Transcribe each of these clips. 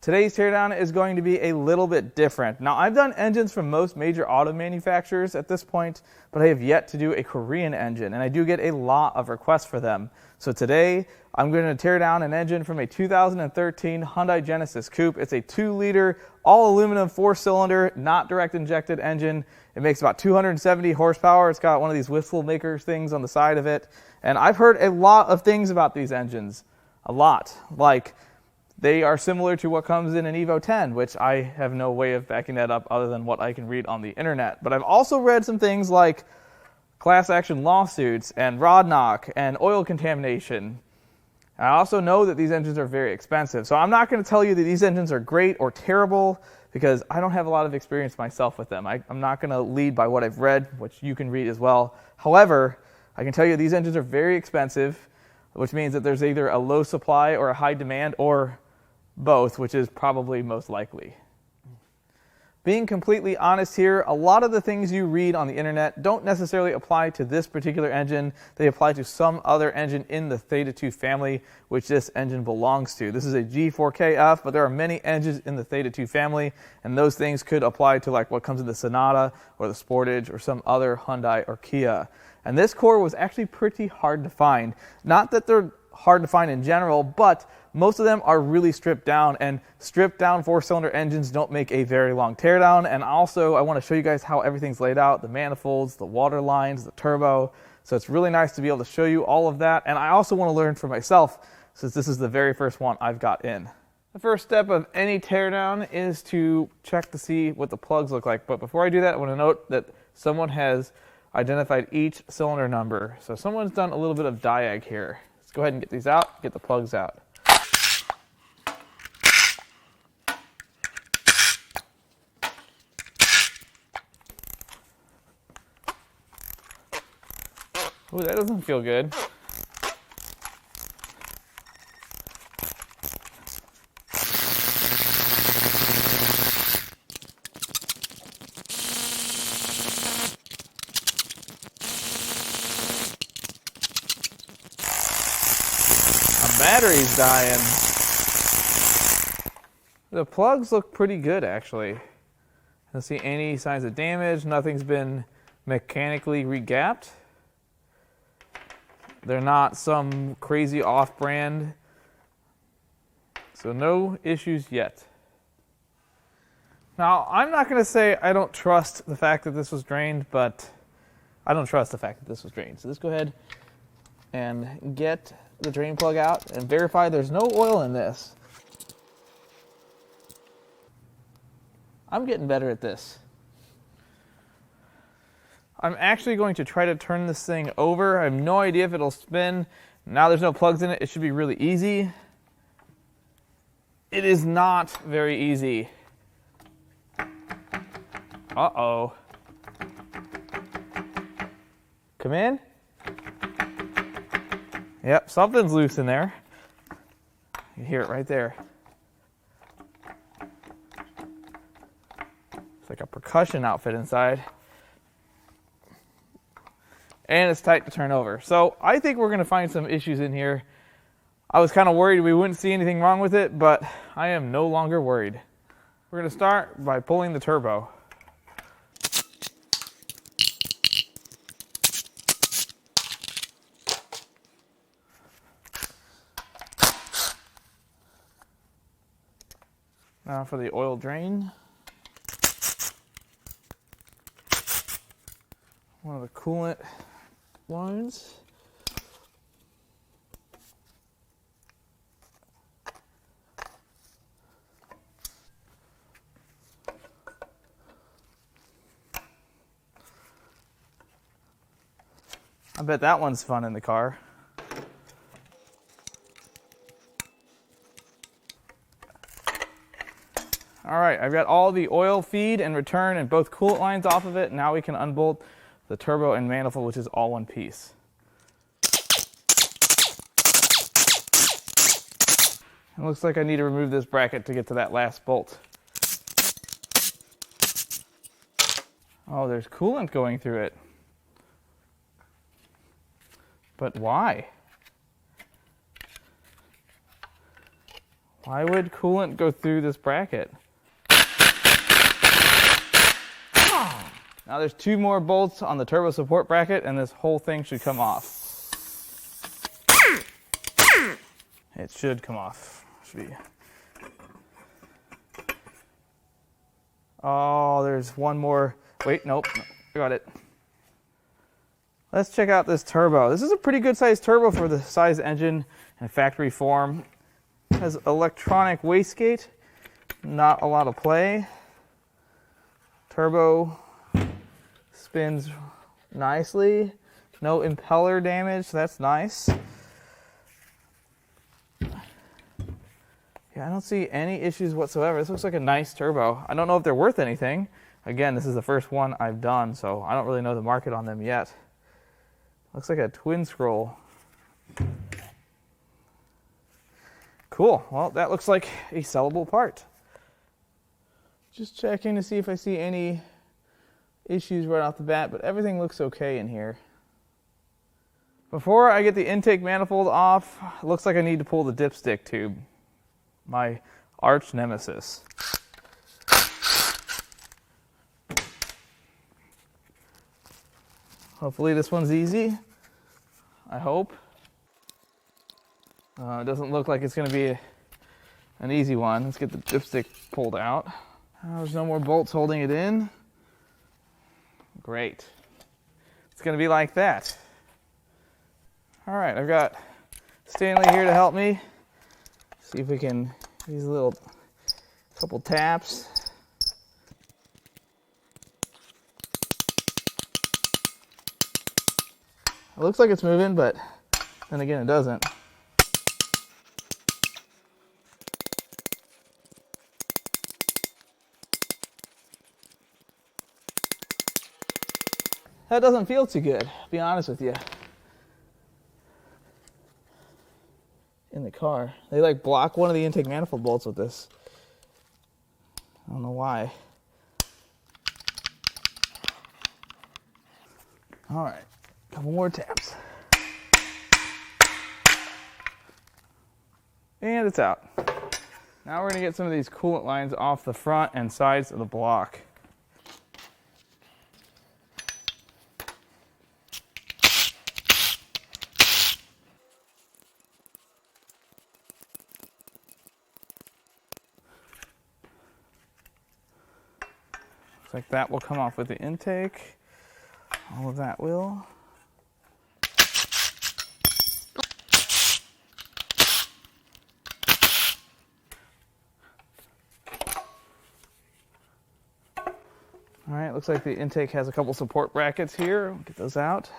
Today's teardown is going to be a little bit different. Now, I've done engines from most major auto manufacturers at this point, but I have yet to do a Korean engine, and I do get a lot of requests for them. So today, I'm going to tear down an engine from a 2013 Hyundai Genesis Coupe. It's a 2-liter, all-aluminum, 4-cylinder, not direct injected engine. It makes about 270 horsepower. It's got one of these whistle maker things on the side of it. And I've heard a lot of things about these engines. A lot. Like, they are similar to what comes in an Evo 10, which I have no way of backing that up other than what I can read on the internet. But I've also read some things like class action lawsuits and rod knock and oil contamination. I also know that these engines are very expensive. So I'm not going to tell you that these engines are great or terrible because I don't have a lot of experience myself with them. I'm not going to lead by what I've read, which you can read as well. However, I can tell you these engines are very expensive, which means that there's either a low supply or a high demand or both, which is probably most likely. Being completely honest here, a lot of the things you read on the internet don't necessarily apply to this particular engine. They apply to some other engine in the Theta II family, which this engine belongs to. This is a G4KF, but there are many engines in the Theta II family, and those things could apply to like what comes in the Sonata or the Sportage or some other Hyundai or Kia. And this core was actually pretty hard to find. Not that they're hard to find in general, but most of them are really stripped down, and stripped down 4-cylinder engines don't make a very long teardown. And also, I want to show you guys how everything's laid out, the manifolds, the water lines, the turbo. So it's really nice to be able to show you all of that. And I also want to learn for myself, since this is the very first one I've got in. The first step of any teardown is to check to see what the plugs look like. But before I do that, I want to note that someone has identified each cylinder number. So someone's done a little bit of diag here. Let's go ahead and get these out, get the plugs out. Ooh, that doesn't feel good. My battery's dying. The plugs look pretty good, actually. I don't see any signs of damage. Nothing's been mechanically regapped. They're not some crazy off-brand, so no issues yet. Now, I'm not going to say I don't trust the fact that this was drained, but I don't trust the fact that this was drained. So let's go ahead and get the drain plug out and verify there's no oil in this. I'm getting better at this. I'm actually going to try to turn this thing over. I have no idea if it'll spin. Now there's no plugs in it. It should be really easy. It is not very easy. Uh-oh. Come in. Yep, something's loose in there. You hear it right there. It's like a percussion outfit inside. And it's tight to turn over. So I think we're going to find some issues in here. I was kind of worried we wouldn't see anything wrong with it, but I am no longer worried. We're going to start by pulling the turbo. Now for the oil drain. One of the coolant lines. I bet that one's fun in the car. All right, I've got all the oil feed and return and both coolant lines off of it. Now we can unbolt the turbo and manifold, which is all one piece. It looks like I need to remove this bracket to get to that last bolt. Oh, there's coolant going through it. But why? Why would coolant go through this bracket? Now there's 2 more bolts on the turbo support bracket and this whole thing should come off. It should come off. Should be. Oh, there's one more. Wait, nope, I got it. Let's check out this turbo. This is a pretty good sized turbo for the size engine and factory form. It has electronic wastegate, not a lot of play. Turbo spins nicely. No impeller damage, so that's nice. Yeah, I don't see any issues whatsoever. This looks like a nice turbo. I don't know if they're worth anything. Again, this is the first one I've done, so I don't really know the market on them yet. Looks like a twin scroll. Cool. Well, that looks like a sellable part. Just checking to see if I see any issues right off the bat, but everything looks okay in here. Before I get the intake manifold off, it looks like I need to pull the dipstick tube. My arch nemesis. Hopefully this one's easy. I hope. It doesn't look like it's going to be an easy one. Let's get the dipstick pulled out. There's no more bolts holding it in. Great. It's going to be like that. All right, I've got Stanley here to help me. See if we can use a little couple taps. It looks like it's moving, but then again, it doesn't. That doesn't feel too good, to be honest with you. In the car. They like block one of the intake manifold bolts with this. I don't know why. All right, couple more taps. And it's out. Now we're gonna get some of these coolant lines off the front and sides of the block. Looks like that will come off with the intake. All of that will. All right, looks like the intake has a couple support brackets here. We'll get those out.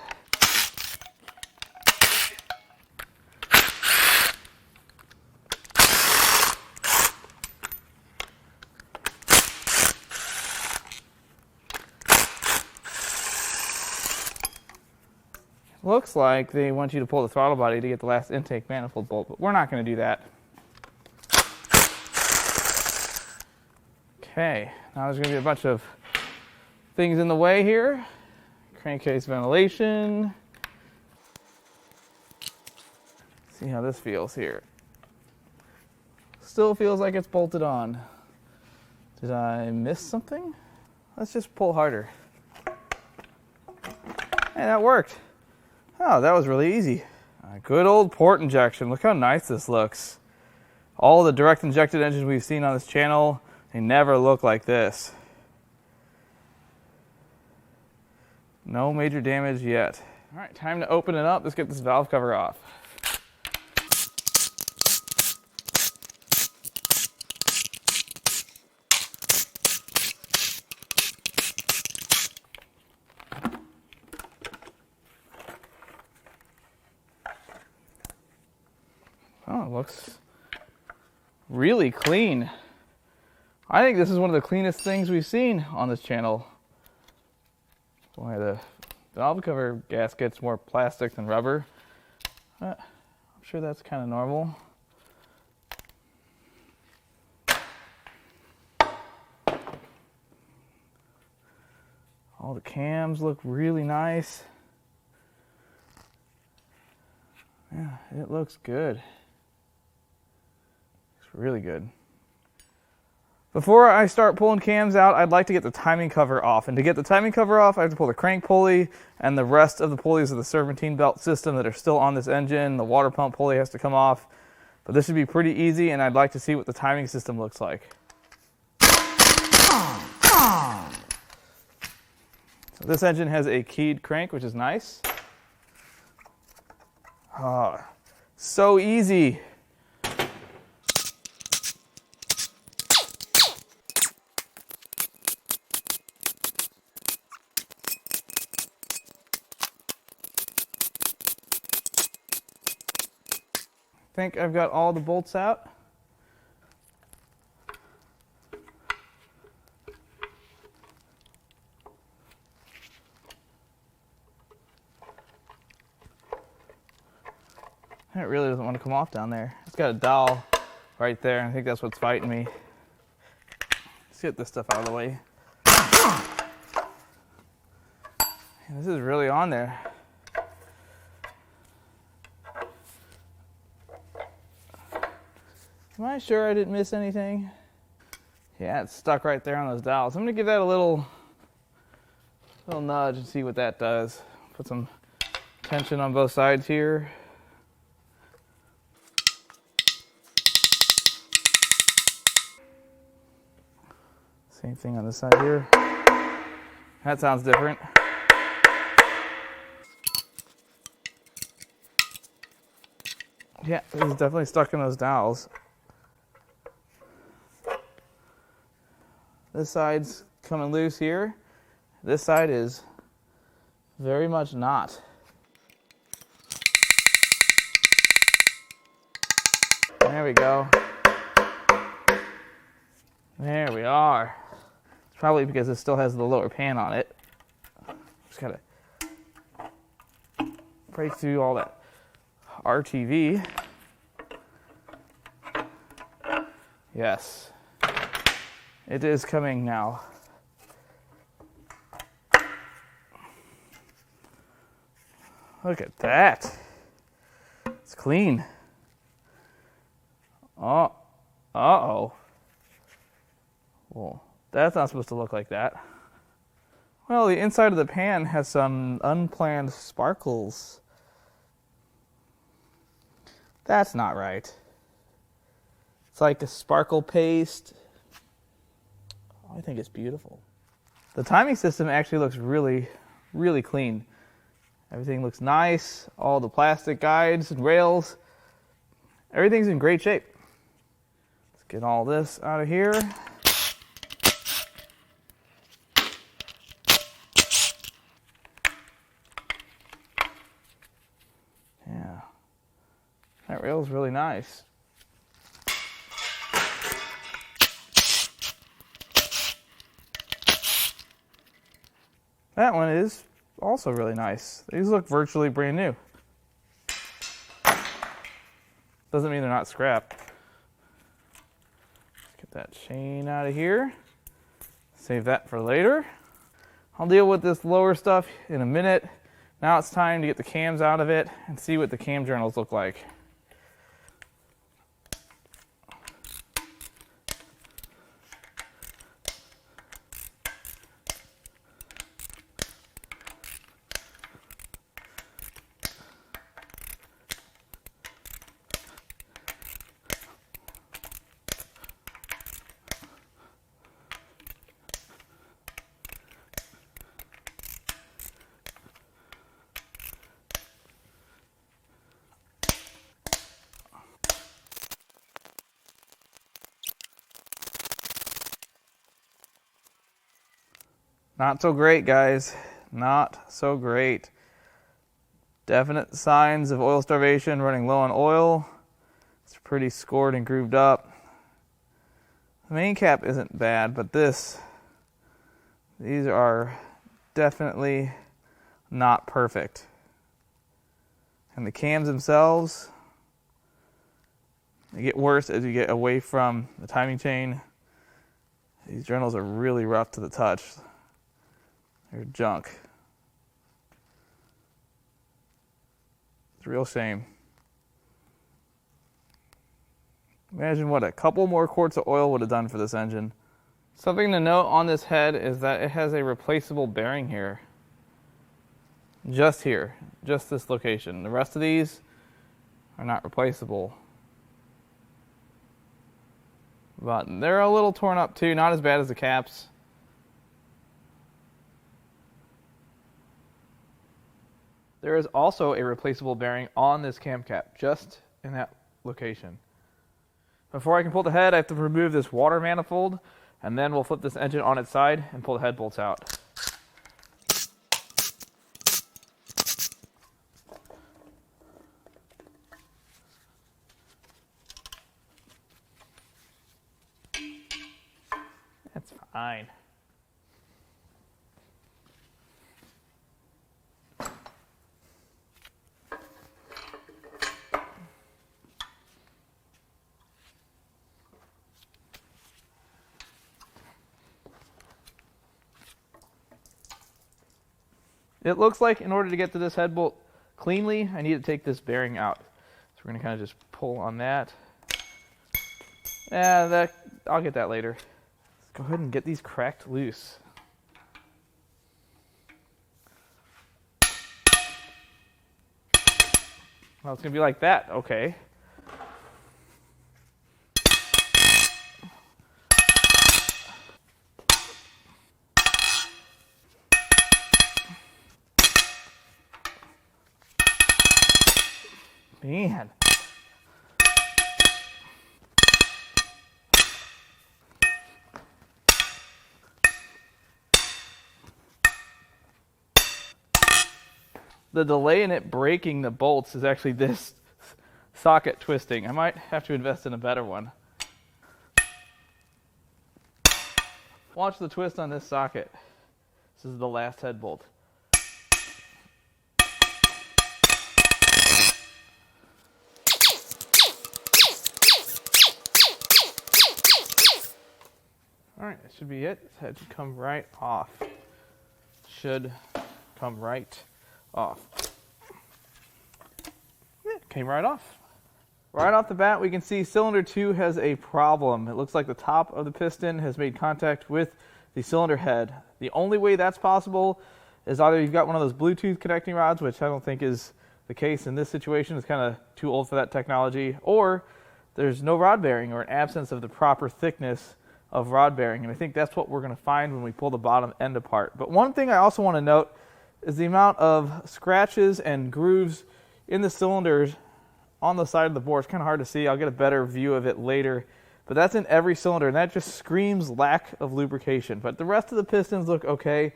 Looks like they want you to pull the throttle body to get the last intake manifold bolt, but we're not going to do that. Okay, now there's going to be a bunch of things in the way here. Crankcase ventilation. See how this feels here. Still feels like it's bolted on. Did I miss something? Let's just pull harder. Hey, that worked. Oh, that was really easy. Good old port injection. Look how nice this looks. All the direct injected engines we've seen on this channel, they never look like this. No major damage yet. All right, time to open it up. Let's get this valve cover off. Oh, it looks really clean. I think this is one of the cleanest things we've seen on this channel. Boy, the valve cover gasket's more plastic than rubber. I'm sure that's kind of normal. All the cams look really nice. Yeah, it looks good. Looks really good. Before I start pulling cams out, I'd like to get the timing cover off. And to get the timing cover off, I have to pull the crank pulley and the rest of the pulleys of the serpentine belt system that are still on this engine. The water pump pulley has to come off. But this should be pretty easy, and I'd like to see what the timing system looks like. So this engine has a keyed crank, which is nice. Oh, so easy. I think I've got all the bolts out. It really doesn't want to come off down there. It's got a dowel right there, and I think that's what's fighting me. Let's get this stuff out of the way. And this is really on there. Am I sure I didn't miss anything? Yeah, it's stuck right there on those dowels. I'm gonna give that a little nudge and see what that does. Put some tension on both sides here. Same thing on this side here. That sounds different. Yeah, this is definitely stuck in those dowels. This side's coming loose here. This side is very much not. There we go. There we are. It's probably because it still has the lower pan on it. Just gotta break through all that RTV. Yes. It is coming now. Look at that. It's clean. Oh. Uh-oh. Well, that's not supposed to look like that. Well, the inside of the pan has some unplanned sparkles. That's not right. It's like a sparkle paste. Oh, I think it's beautiful. The timing system actually looks really, really clean. Everything looks nice. All the plastic guides and rails. Everything's in great shape. Let's get all this out of here. Yeah. That rail's really nice. That one is also really nice. These look virtually brand new. Doesn't mean they're not scrap. Let's get that chain out of here. Save that for later. I'll deal with this lower stuff in a minute. Now it's time to get the cams out of it and see what the cam journals look like. Not so great, guys. Not so great. Definite signs of oil starvation, running low on oil. It's pretty scored and grooved up. The main cap isn't bad, but these are definitely not perfect. And the cams themselves, they get worse as you get away from the timing chain. These journals are really rough to the touch. They're junk. It's a real shame. Imagine what a couple more quarts of oil would have done for this engine. Something to note on this head is that it has a replaceable bearing here. Just here, just this location. The rest of these are not replaceable. But they're a little torn up too, not as bad as the caps. There is also a replaceable bearing on this cam cap, just in that location. Before I can pull the head, I have to remove this water manifold, and then we'll flip this engine on its side and pull the head bolts out. That's fine. It looks like in order to get to this head bolt cleanly, I need to take this bearing out. So we're going to kind of just pull on that. Yeah, I'll get that later. Let's go ahead and get these cracked loose. Well, it's going to be like that. Okay. Man. The delay in it breaking the bolts is actually this socket twisting. I might have to invest in a better one. Watch the twist on this socket. This is the last head bolt. Alright, that should be it. This head should come right off. Should come right off. It came right off. Right off the bat, we can see cylinder 2 has a problem. It looks like the top of the piston has made contact with the cylinder head. The only way that's possible is either you've got one of those Bluetooth connecting rods, which I don't think is the case in this situation. It's kind of too old for that technology. Or there's no rod bearing or an absence of the proper thickness of rod bearing, and I think that's what we're going to find when we pull the bottom end apart. But one thing I also want to note is the amount of scratches and grooves in the cylinders on the side of the board. It's kind of hard to see. I'll get a better view of it later, but that's in every cylinder, and that just screams lack of lubrication. But the rest of the pistons look okay.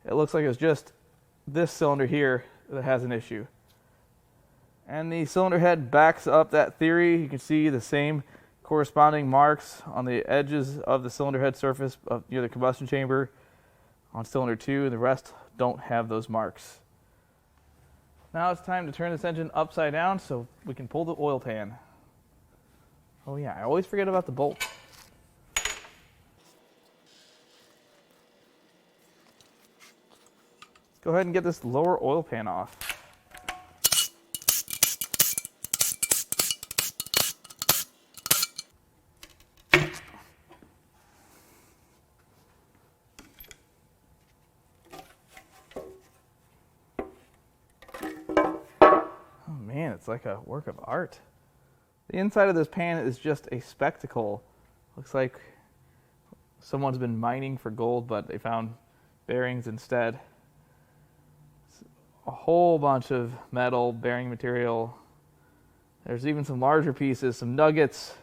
It looks like it's just this cylinder here that has an issue. And the cylinder head backs up that theory. You can see the same corresponding marks on the edges of the cylinder head surface near the combustion chamber on cylinder 2, and the rest don't have those marks. Now it's time to turn this engine upside down so we can pull the oil pan. Oh yeah, I always forget about the bolt. Go ahead and get this lower oil pan off. It's like a work of art. The inside of this pan is just a spectacle. Looks like someone's been mining for gold, but they found bearings instead. It's a whole bunch of metal, bearing material. There's even some larger pieces, some nuggets.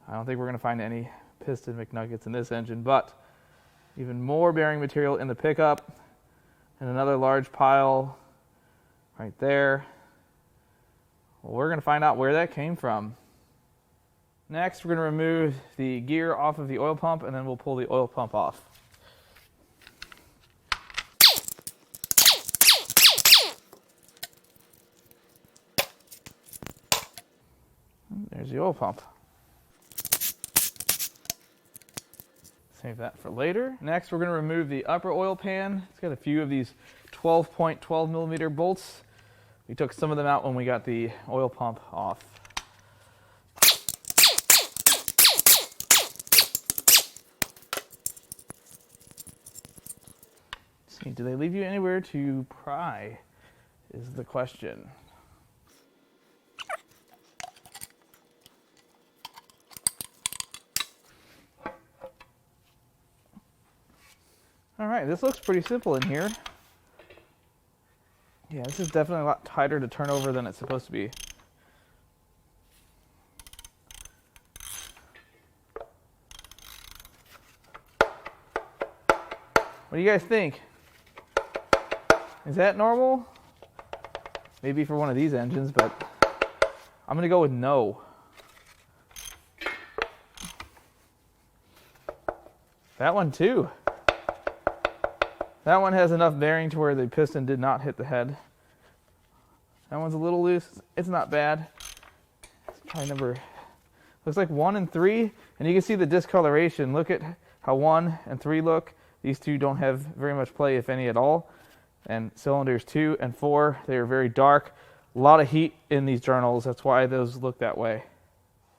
I don't think we're going to find any piston McNuggets in this engine, but even more bearing material in the pickup, and another large pile right there. Well, we're going to find out where that came from. Next, we're going to remove the gear off of the oil pump, and then we'll pull the oil pump off. There's the oil pump. Save that for later. Next, we're going to remove the upper oil pan. It's got a few of these 12.12 millimeter bolts. We took some of them out when we got the oil pump off. see, do they leave you anywhere to pry is the question. All right, this looks pretty simple in here. Yeah, this is definitely a lot tighter to turn over than it's supposed to be. What do you guys think? Is that normal? Maybe for one of these engines, but I'm gonna go with no. That one too. That one has enough bearing to where the piston did not hit the head. That one's a little loose. It's not bad. It's probably number, looks like 1 and 3, and you can see the discoloration. Look at how 1 and 3 look. These two don't have very much play, if any at all. And cylinders 2 and 4, they are very dark. A lot of heat in these journals. That's why those look that way.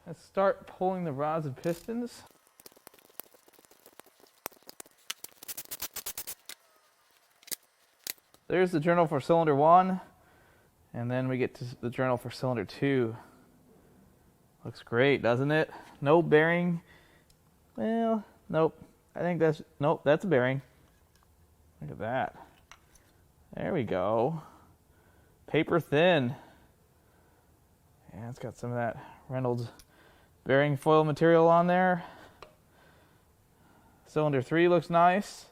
Let's start pulling the rods and pistons. There's the journal for cylinder 1, and then we get to the journal for cylinder 2. Looks great, doesn't it? No bearing. Well, nope. I think that's, nope, that's a bearing. Look at that. There we go. Paper thin. Yeah, it's got some of that Reynolds bearing foil material on there. Cylinder 3 looks nice.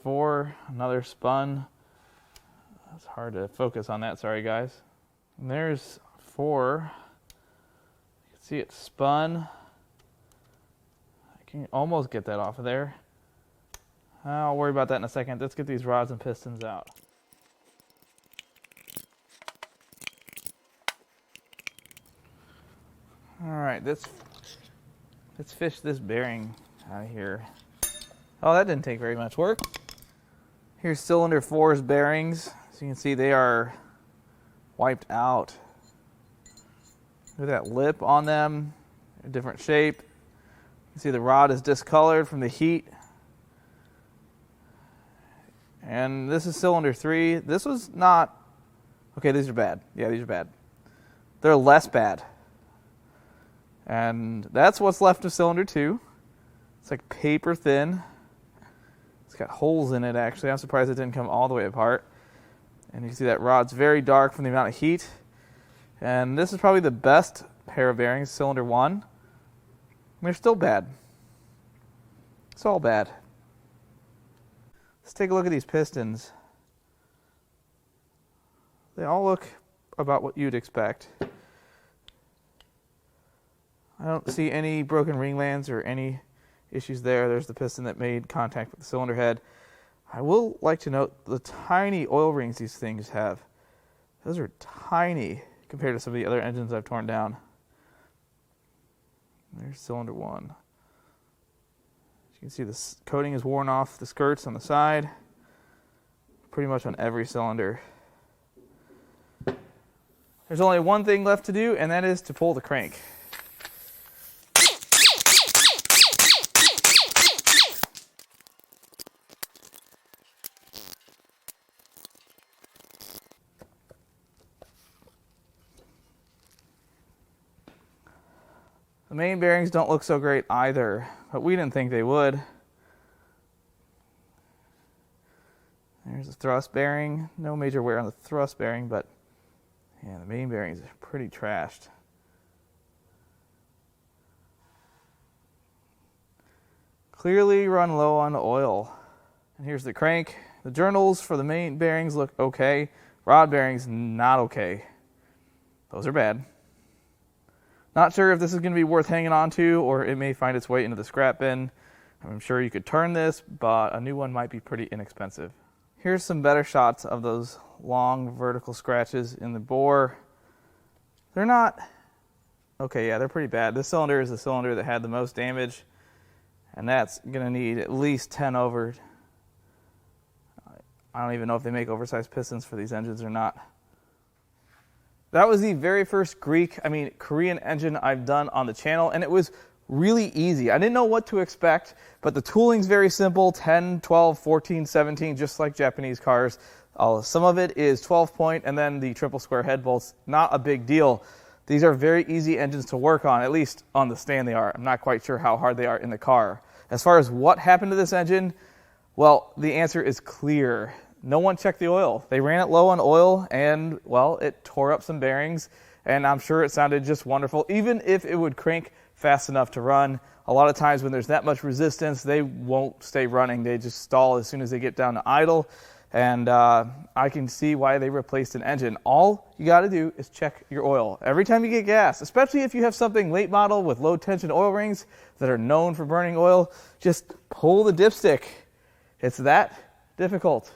4, another spun. It's hard to focus on that, sorry guys. And there's 4. You can see it spun. I can almost get that off of there. I'll worry about that in a second. Let's get these rods and pistons out. All right, let's fish this bearing out of here. Oh, that didn't take very much work. Here's cylinder 4's bearings. So you can see they are wiped out. Look at that lip on them, a different shape. You can see the rod is discolored from the heat. And this is cylinder 3. This was not, okay, these are bad. Yeah, these are bad. They're less bad. And that's what's left of cylinder 2. It's like paper thin. It's got holes in it, actually. I'm surprised it didn't come all the way apart. And you can see that rod's very dark from the amount of heat. And this is probably the best pair of bearings, cylinder 1. They're still bad. It's all bad. Let's take a look at these pistons. They all look about what you'd expect. I don't see any broken ringlands or any issues there. There's the piston that made contact with the cylinder head. I will like to note the tiny oil rings these things have. Those are tiny compared to some of the other engines I've torn down. There's cylinder 1. As you can see, the coating is worn off the skirts on the side, pretty much on every cylinder. There's only one thing left to do, and that is to pull the crank. The main bearings don't look so great either, but we didn't think they would. There's a thrust bearing. No major wear on the thrust bearing, but yeah, the main bearings are pretty trashed. Clearly run low on oil. And here's the crank. The journals for the main bearings look okay. Rod bearings, not okay. Those are bad. Not sure if this is going to be worth hanging on to, or it may find its way into the scrap bin. I'm sure you could turn this, but a new one might be pretty inexpensive. Here's some better shots of those long vertical scratches in the bore. They're not, okay, yeah, they're pretty bad. This cylinder is the cylinder that had the most damage, and that's going to need at least 10 over. I don't even know if they make oversized pistons for these engines or not. That was the very first Korean engine I've done on the channel, and it was really easy. I didn't know what to expect, but the tooling's very simple, 10, 12, 14, 17, just like Japanese cars. Some of it is 12-point, and then the triple square head bolts, not a big deal. These are very easy engines to work on, at least on the stand they are. I'm not quite sure how hard they are in the car. As far as what happened to this engine, well, the answer is clear. No one checked the oil. They ran it low on oil, and, well, it tore up some bearings, and I'm sure it sounded just wonderful, even if it would crank fast enough to run. A lot of times when there's that much resistance, they won't stay running. They just stall as soon as they get down to idle. And I can see why they replaced an engine. All you got to do is check your oil. Every time you get gas, especially if you have something late model with low tension oil rings that are known for burning oil, just pull the dipstick. It's that difficult.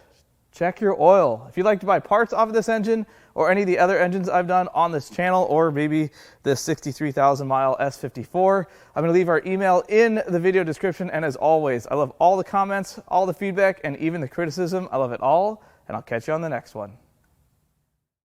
Check your oil. If you'd like to buy parts off of this engine or any of the other engines I've done on this channel, or maybe this 63,000 mile S54, I'm going to leave our email in the video description. And as always, I love all the comments, all the feedback, and even the criticism. I love it all, and I'll catch you on the next one.